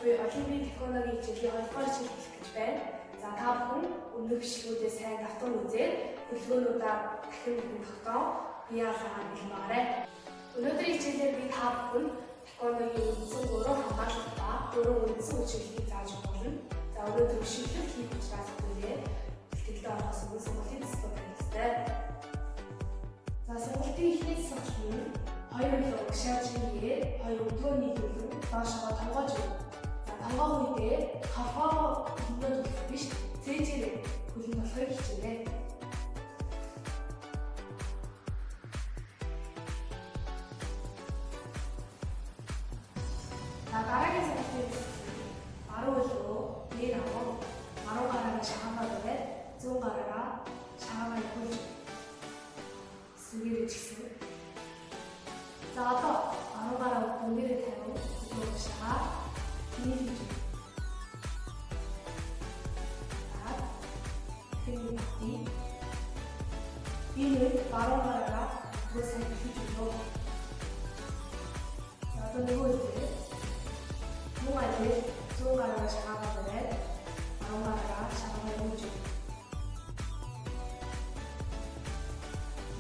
буюу олон бие технологийн хичээлийн 2 дугаар жил хэлэх гэж байна. За та бүхэн өмнөх бичлэгүүдээ сайн давтан үзээд хөтөлбөрүүдээ дахин тогтоон бие даалгавар хийгээрэй. Өнөөдрийн хичээлээр би та бүхэн технологийн үндсэн 3 хамгаалалт ба 4 үндсэн үйлчлэгийг зааж өгнө. За өнөөдөр шийдвэр хийх учраас бүгдээ бэлтгэлд орохоос өмнө сонголтын төслөө хэльцтэй. За сонголтын эхний төсөл нь 2 өдөр угшаажингээ 2 өдрөөний хөлөг доошоо тонгоож өгнө. За тонгоох үедээ толгоо хөлнөө төлөх биш цээжээр хөлн болохыг хичээнэ. За дараагийн сонголтын баруун хөлөө дээр авах, баруун гараа шахамаа бариад зүүн гараа шахамаа хөлж сүгээр ичсэн. За одоо баруун гараа дүнгээр тавиад хөлөө шахаа нийлж. За тэний энэ баруун гараа хөлсөнд хийж өгөө. За одоо нөгөө муу ажил зүүн гараа шахаа бариад баруун гараа шахаа хөлж.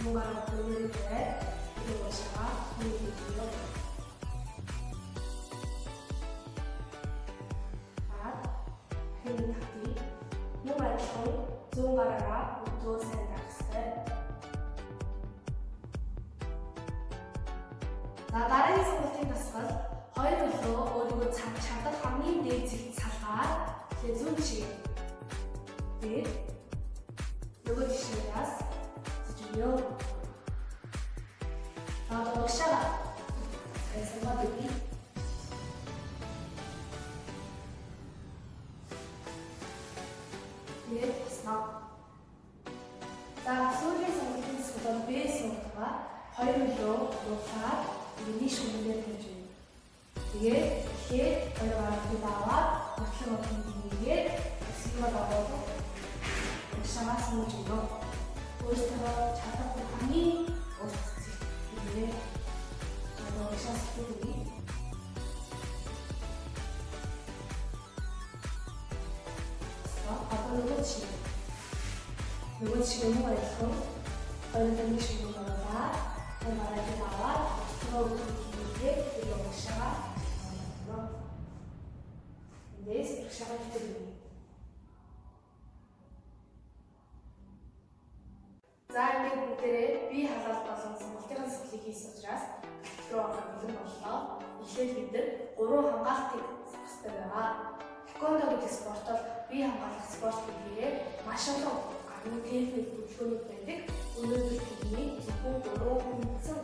муу гараа дүнгээр тавиад хөлөө шахаа нийлж өгөө. зүүн гараараа өдөө сайн дагстай. За дараагийн сонголтын дасгал 2 өглөө өөрийгөө чадах хамгийн дээд зэгт салгаад тэгээ зүүн шиг дээр нөгөө тишээс зүгөө. Одоо угшаа эсэмбад үгүй. За сүүлийн сонголтын төсөл бэс нутгаа 2 өглөө уухаар миний шүмээр тавьж байна. Тэгээд ихээр 2 гарыг даваад бодлого хийгээд эсэмбад аваад шагаас мууж өгөө. Өөртөө чадах хамгийн өөрчлөлт хийгээ. Одоо шаас хийгээ. нөгөө шиг юм байлгүй. Хоёрын шиг юм байна. Маргааш аваад төгөөг хийгээд тэгээ уушаа. Эндээс уушаа хийдэг. За ингээд бүгдээрээ бие халаалт болон сонголтын сэтлийг хийсэн учраас руу орох бэлэн боллоо. Эхлээд бид 3 хамгаалтыг сурах хэрэгтэй байгаа. Тэквондо гэдэг спорт бол бие хамгаалах спорт гэдгээр маш олон техник хөдөлгөөнүүд байдаг. Өнөөдөр бидний зөвхөн 3 үндсэн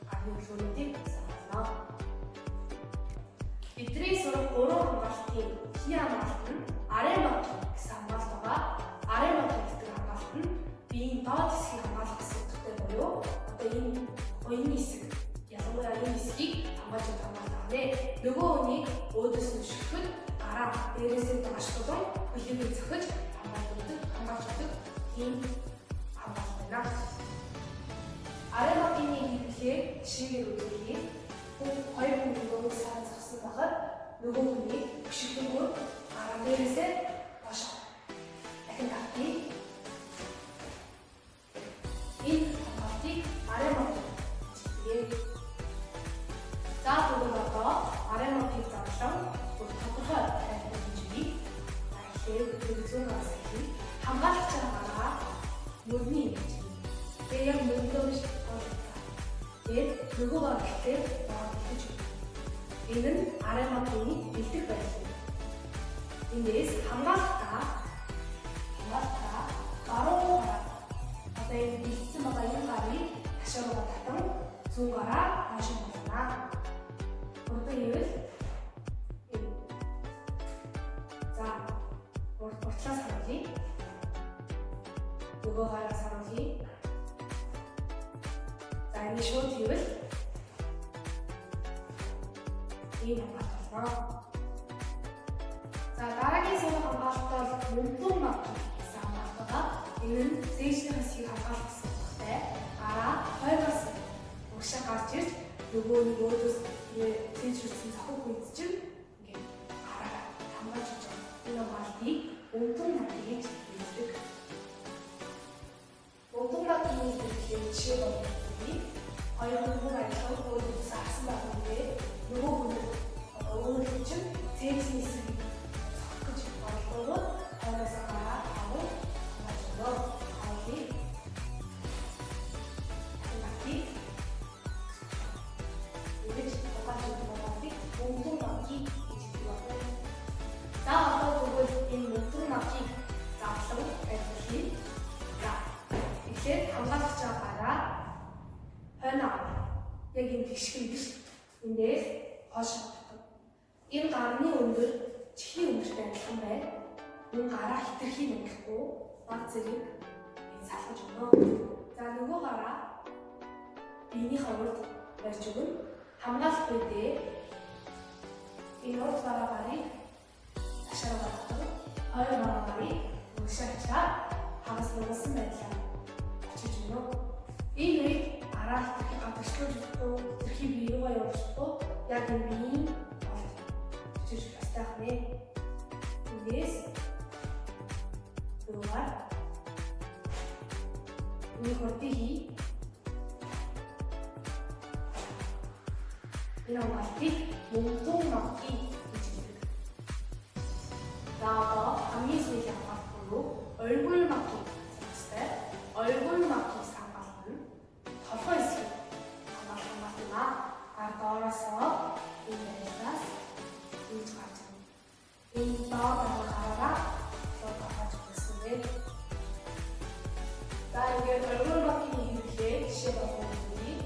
хөдөлгөөнүүдийг сонгоно. Бидний сурах 3 хамгаалтын хий хамгаалт нь аремат гэсэн хамгаалт байгаа. Аремат гэдэг хамгаалт нь биеийн доод хэсгийг хамгаалах гэсэн утгатай буюу одоо энэ оюуны хэсэг ялангуяа энэ хэсгийг хамгаалж байгаа хамгаалт байна. Нөгөө хүнийг өөдөөс нь шүхэд гараа дээрээсээ доош тулан хөлийг зохиж хамгаалж өгдөг ийм хамгаалт байна. Арематын хийхээр жишээгээр үзүүлье. Хүн 2 хүн нөгөө сар зогсон байхад нөгөө хүний өшөглөнгөө гараа дээрээсээ доош дахин тавьчих. Энэ хамгаалтыг аремат гэдэг. За тэгвэл одоо арематыг задлан тодорхой тайлбар хийж өгье. За тэгэхээр зүүн гараас эхлэе. Хамгаалагч байгаа мөрний ингэж. Тэгээ яг мөрдөө биш байна. Тэгээд нөгөө баг гэхээр хийж өгнө. Энэ нь арематны бэлдэх байдал. Эндээс хамгаалагчаа баруун гараа. Одоо энэ бэлдсэн байгаа энэ гарыг ташаагаа татан зүүн гараа хашаа болно. Одоо ивэл за уртлаас харуулъя. нөгөө гараас харуулъя. За энэ шууд хийвэл ийм хамгаалт болно. За дараагийн сонголт хамгаалт бол мөнтөн мат гэсэн хамгаалт байгаа. Энэ нь зээжний хэсгийг хамгаалах гэсэн утгатай. Гараа хойгоос угшаа гарч ирж нөгөө нэг өөдөөс зээж рүүсэн цохог үйд чинь ингээд гараа жишээ болгох юм. Хоёр хүн ажиллах өөрөөр заасан байгаагүй нөгөө хүн өөрөөр чинь зээжний хэсэг гэж бодлоо. Хоёроос гараад авах ажлаа. Хоёрыг ингэж угааж байгаа мөнгөн макийг гэж байна. За одоо тэгвэл энэ мөнгөн макийг заалан ажиллая. За тэгэхээр хамгаалагч гараа хойно яг энэ тэгшгэн биш. Эндээс хоош хатдаг. Энэ гарны өндөр чихний өндөртэй адилхан байна. Мөн гараа хитрхи өнгөхгүй баг зэрэг салгаж өгнө. За нөгөө гараа биенийхээ урд барьж өгнө. Хамгаалах үедээ энэ урд гараагарыг ташаар гаргадаг. Хоёр гараагарыг өгшөөрчаа хагас нугасан байдлаар очиж өгнө. Энэ үед гараа хитрхи гадагшлуулж өгөхгүй, хитрхи бие рүүгээ явуулахгүй яг энэ биеийн очиж бастах нэ. Эндээс нөгөө энэ хурдыг энэ хамгаалтыг мөнгөн макийг гэж хэлдэг. За одоо хамгийн сүүлийн хамгаалт руу 얼굴 макийг хэлсэн. 얼굴 макийг хамгаална. толгой хэсгийг хамгаална. доороосоо энэ байдлаас ийж гарч ирнэ. Энэ доор гараараа гаргаж өгсөн юм. За ингээд 얼굴 макийн хэрэглээ жишээ болгох юм.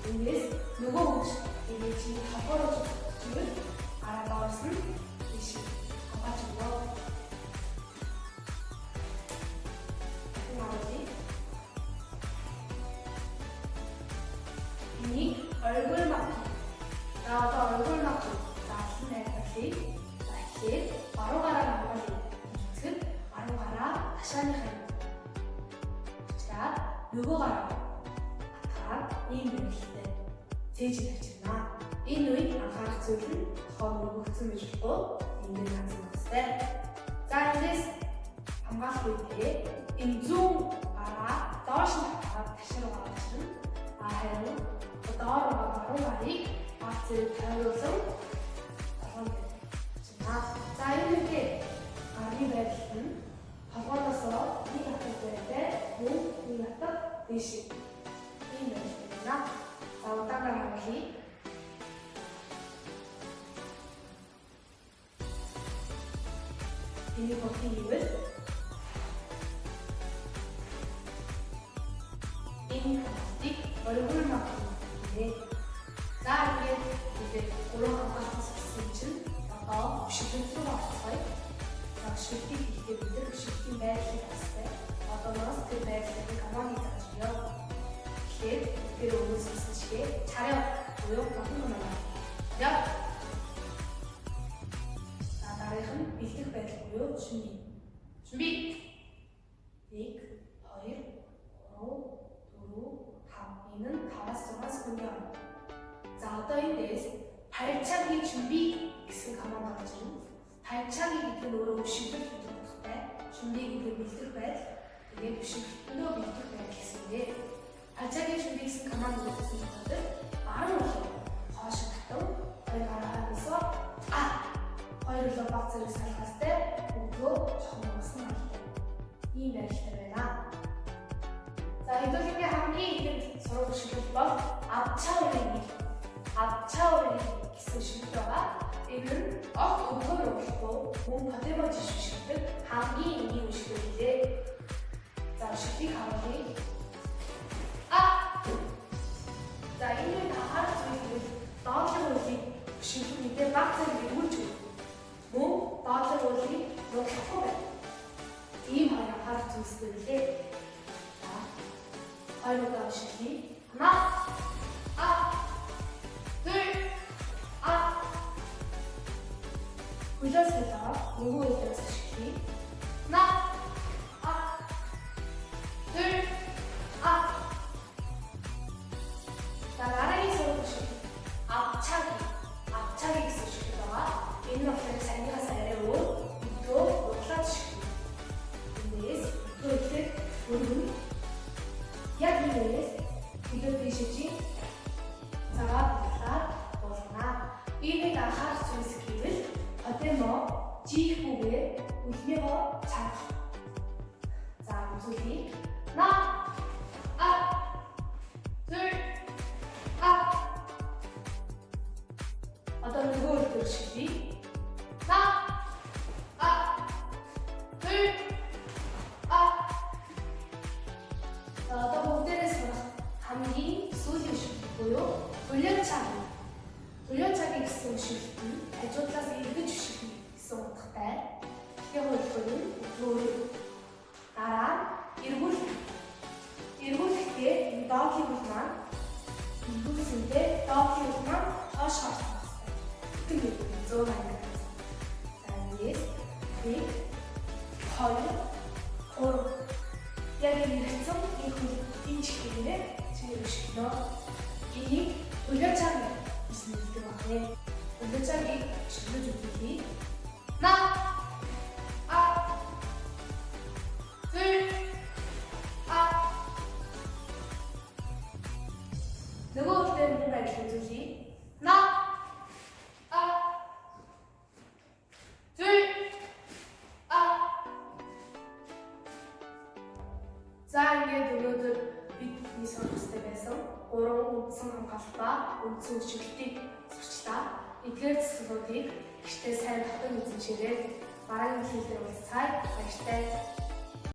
Эндээс нөгөө хүч энэ чинь толгойроо чигээр араа доорс нь ийш хамгаалж өгнө. 이 얼굴 막기. 나와서 얼굴 막기. 나신의 다시 바로 가라 나가기. 즉 바로 가라 다시 하니 가기. 자 누구 가라. 아까 이 멸시대 제지했잖아. 이 누이 아까 저기 더 누구 흠을 주고 있는 같은 것에. 자 이제 반갑을 때 인중 가라 다시 가라 다시로 가라는 아해로 доороо гарыг бацыг тавиулсан болгоно. За энэ үедээ гарны байдал нь толгойноосоо нэг хатаг байртай мөн нэг хатаг дэш. ийм байна. За удаанаар харъя. энэ бүхий ивэл энэ хатыг 얼굴 막기. За ингээд гурван хамгаалалтаас гэсэн чинь одоо шилэн рүү орцгоё. За шилтийг хийхдээ бид нар шилтийн байдлыг бастай. Одоос тэр байдлыг команд хийж өгье. Тэгэхээр тэр өөрөөсөө чигээ чараа буюу багын байна. Яг за дараах нь бэлдэх байдал буюу 준비. 준비. 1 2 3 4 5 이는 5-6 분경. 자, 어떤 인데스 발차기 준비 гэсэн команд гарч ирнэ. 발차기 гэдэг нь өөрөө өшөглөх гэдэг утгатай. 준비 гэдэг бэлдэх байдал. Тэгээд өшөглөлтөндөө бэлдэх байдал гэсэндээ 발차기 준비 гэсэн команд өгсөн гэдэг аран уу хоошигтон хоёр гараасаа хоёрлоо баг зэрэг салхастай өгөө чамгасан байна. Ийм байдлаар байна. 자, 이도중에 хамгийн ихэнд сурах шүлэг бол 앞차 올리기 гэсэн шүлэг байгаа. Энэ нь огт өгөхөөр өгөхгүй мөн категорич шүлэг хамгийн энгийн шүлэгтэй. За, шүлгийг харуулъя. За, энэ нь харах зүйл доотлог үлийг шүлэг мэдээ баг зэрэг өгүүлж өгнө. Мөн доотлог үлийг нуглахгүй байна. Ийм хоёр харах зүйлстэй лээ. хоёроо шилхий. 하나, 둘, 굴려서서 요거에 따라서 시키. 하나, 둘, 자 나란히 서고 시키. 앞차기 시키다가 있는 앞에 자기가 살려고 또 놓다 시키. 근데 또 이렇게 오른 약 Жийхгүйгээр үлмийгөө чанах. За үзүүлье. На а 둘 а одоо нөгөө өдөр шилжиж. На а 둘 а одоо бүгдээрээ сурах хамгийн сүүлийн шүлэг буюу төлөөцаг. Төлөөцагийн гэсэн шүлэг нь хажуудлаас эргэж шүлэг гэсэн утгатай. Тэгэхээр хөлбөр нь өдрөөр дараа эргүүлэхдээ энэ доогийн хөл маань эргүүлсэндээ доогийн хөл маань хойш харах хэрэгтэй. Тэгвэл 180 градус. За ингээд 1 2 3 яг энэ хэцүү энэ хөл энэ чиглэлээр чиний шигнөө энийг төлөөцаг гэж нэрлэдэг байна. Төлөөцагийг шилжүүлж үзье. На а 둘 а нөгөө үгээр мөн ажил үзүүлье. На а 둘 а за ингээд өнөөдөр бидний сурах хэрэгтэй байсан 3 үндсэн хамгаалалт ба үндсэн чиглэлийг сурчлаа. Эдгээр засваруудыг гэртээ сайн татан эзэмшээрэй. Дараагийн хэлээр уулзцай. Баяртай.